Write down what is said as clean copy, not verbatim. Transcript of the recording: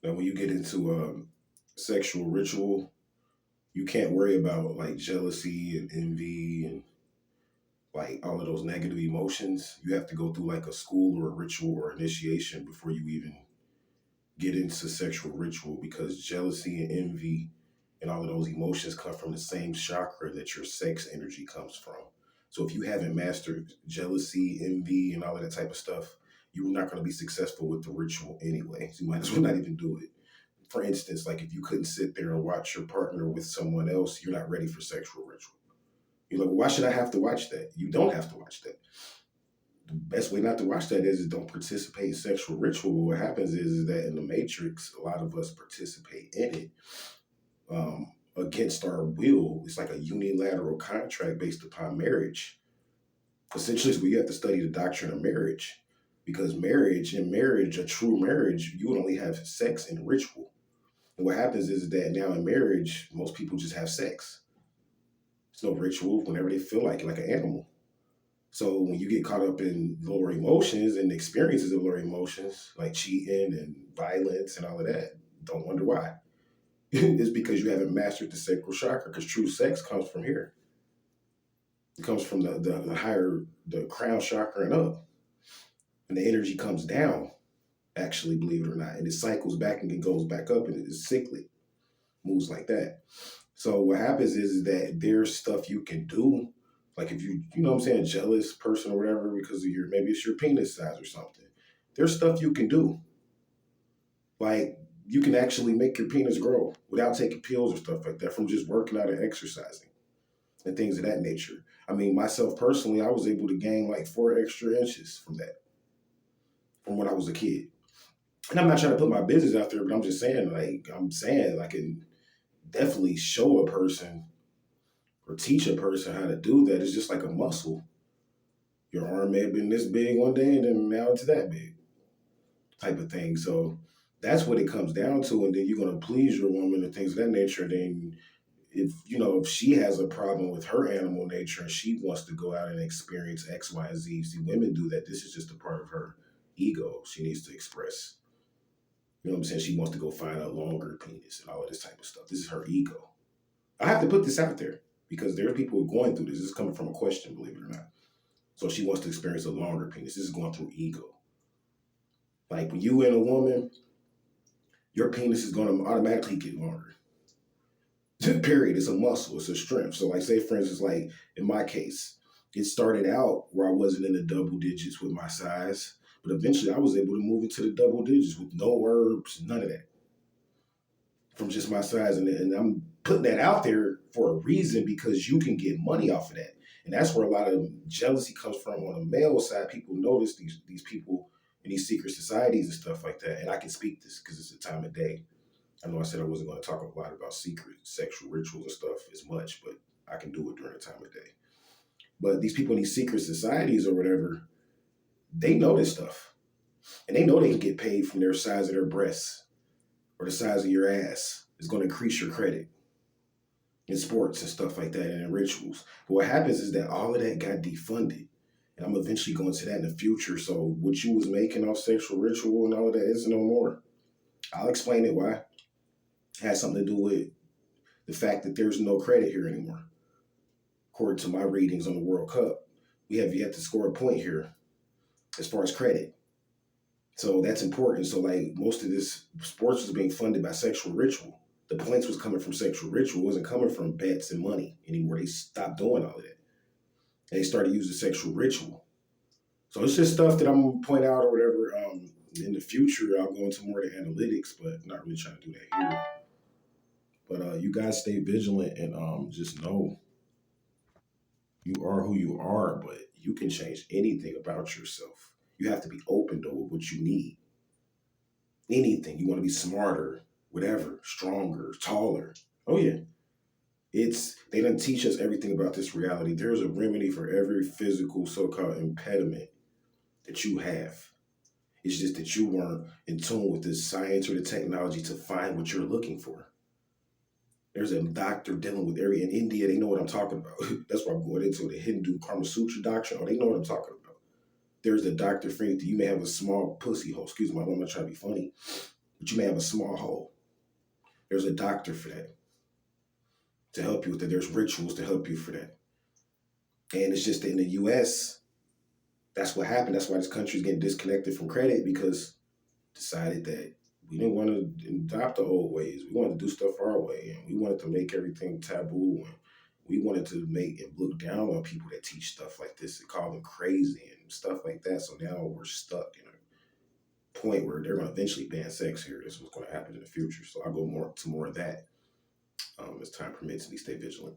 Now, when you get into sexual ritual, you can't worry about like jealousy and envy and like all of those negative emotions. You have to go through like a school or a ritual or initiation before you even get into sexual ritual because jealousy and envy and all of those emotions come from the same chakra that your sex energy comes from. So if you haven't mastered jealousy, envy, and all of that type of stuff, you're not going to be successful with the ritual anyway. So you might as well not even do it. For instance, like if you couldn't sit there and watch your partner with someone else, you're not ready for sexual ritual. You're like, well, why should I have to watch that? You don't have to watch that. The best way not to watch that is don't participate in sexual ritual. But what happens is that in the Matrix, a lot of us participate in it against our will. It's like a unilateral contract based upon marriage. Essentially, it's where you have to study the doctrine of marriage. Because a true marriage, you would only have sex and ritual. And what happens is that now in marriage, most people just have sex. It's no ritual whenever they feel like an animal. So when you get caught up in lower emotions and experiences of lower emotions, like cheating and violence and all of that, don't wonder why. It's because you haven't mastered the sacral chakra. Because true sex comes from here. It comes from the higher, the crown chakra and up, and the energy comes down. Actually, believe it or not, and it cycles back and it goes back up, and it's cyclic, moves like that. So what happens is that there's stuff you can do, like if you know what I'm saying, jealous person or whatever, because of your maybe it's your penis size or something. There's stuff you can do, like you can actually make your penis grow without taking pills or stuff like that from just working out and exercising and things of that nature. I mean, myself personally, I was able to gain like 4 extra inches from that from when I was a kid. And I'm not trying to put my business out there, but I'm just saying, I can definitely show a person or teach a person how to do that. It's just like a muscle. Your arm may have been this big one day and then now it's that big type of thing. So that's what it comes down to. And then you're going to please your woman and things of that nature. Then if she has a problem with her animal nature and she wants to go out and experience X, Y, and Z, see women do that. This is just a part of her ego. She needs to express. You know what I'm saying? She wants to go find a longer penis and all of this type of stuff. This is her ego. I have to put this out there because there are people going through this. This is coming from a question, believe it or not. So she wants to experience a longer penis. This is going through ego. Like when you and a woman, your penis is going to automatically get longer. Period. It's a muscle. It's a strength. So like say for instance, like in my case, it started out where I wasn't in the double digits with my size, but eventually I was able to move into the double digits with no herbs, none of that from just my size. And I'm putting that out there for a reason because you can get money off of that. And that's where a lot of jealousy comes from on the male side. People notice these people in these secret societies and stuff like that. And I can speak this because it's a time of day. I know I said I wasn't going to talk a lot about secret sexual rituals and stuff as much, but I can do it during the time of day. But these people in these secret societies or whatever, they know this stuff. And they know they can get paid from their size of their breasts or the size of your ass. It's going to increase your credit in sports and stuff like that and in rituals. But what happens is that all of that got defunded. And I'm eventually going to that in the future. So what you was making off sexual ritual and all of that is no more. I'll explain it why. It has something to do with the fact that there's no credit here anymore. According to my readings on the World Cup, we have yet to score a point here as far as credit. So that's important. So like most of this sports was being funded by sexual ritual. The points was coming from sexual ritual. It wasn't coming from bets and money anymore. They stopped doing all of that. And they started using sexual ritual. So it's just stuff that I'm gonna point out or whatever. In the future, I'll go into more of the analytics, but I'm not really trying to do that here. But you guys stay vigilant and just know you are who you are, but you can change anything about yourself. You have to be open to what you need. Anything. You want to be smarter, whatever, stronger, taller. Oh yeah. They don't teach us everything about this reality. There's a remedy for every physical so-called impediment that you have. It's just that you weren't in tune with the science or the technology to find what you're looking for. There's a doctor dealing with area in India. They know what I'm talking about. That's what I'm going into the Hindu Karma Sutra doctrine. Oh, they know what I'm talking about. There's a doctor for anything. You may have a small pussy hole. Excuse me, I'm not trying to be funny. but you may have a small hole. There's a doctor for that to help you with it. There's rituals to help you for that. And it's just that in the US, that's what happened. That's why this country's getting disconnected from credit because decided that we didn't want to adopt the old ways. We wanted to do stuff our way, and we wanted to make everything taboo, and we wanted to make and look down on people that teach stuff like this and call them crazy and stuff like that. So now we're stuck in a point where they're going to eventually ban sex here. This is what's going to happen in the future. So I'll go more of that as time permits, and we stay vigilant.